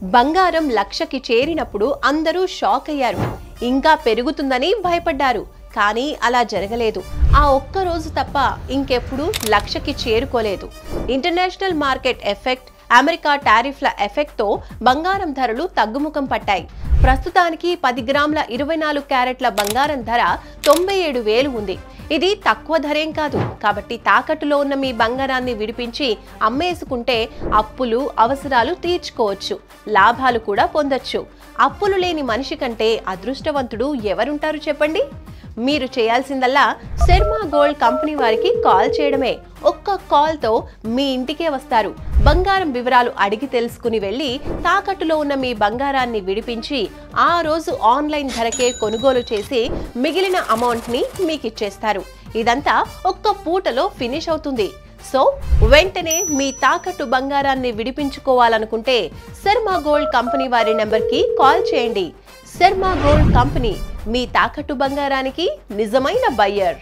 బంగారం లక్షకి చేరినప్పుడు అందరూ షాక్ అయ్యారు. ఇంకా పెరుగుతుందని భయపడ్డారు. కానీ అలా జరగలేదు. ఆ ఒక్క రోజు తప్ప ఇంకెప్పుడు లక్షకి చేరుకోలేదు. ఇంటర్నేషనల్ మార్కెట్ ఎఫెక్ట్, అమెరికా టారిఫ్ల ఎఫెక్ట్తో బంగారం ధరలు తగ్గుముఖం పట్టాయి. ప్రస్తుతానికి 10 గ్రాముల 24 క్యారెట్ల బంగారం ధర 97,000 ఉంది. ఇది తక్కువ ధరేం కాదు. కాబట్టి తాకట్టులో ఉన్న మీ బంగారాన్ని విడిపించి అమ్మేసుకుంటే అప్పులు, అవసరాలు తీర్చుకోవచ్చు, లాభాలు కూడా పొందొచ్చు. అప్పులు లేని మనిషి కంటే అదృష్టవంతుడు ఎవరుంటారు చెప్పండి? మీరు చేయాల్సిందల్లా శర్మ గోల్డ్ కంపెనీ వారికి కాల్ చేయడమే. ఒక్క కాల్తో మీ ఇంటికే వస్తారు. బంగారం వివరాలు అడిగి తెలుసుకుని వెళ్ళి తాకట్టులో ఉన్న మీ బంగారాన్ని విడిపించి ఆ రోజు ఆన్లైన్ ధరకే కొనుగోలు చేసి మిగిలిన అమౌంట్ని మీకు ఇచ్చేస్తారు. ఇదంతా ఒక్క పూటలో ఫినిష్ అవుతుంది. సో వెంటనే మీ తాకట్టు బంగారాన్ని విడిపించుకోవాలనుకుంటే శర్మ గోల్డ్ కంపెనీ వారి నెంబర్కి కాల్ చేయండి. శర్మ గోల్డ్ కంపెనీ, మీ తాకట్టు బంగారానికి నిజమైన బయ్యర్.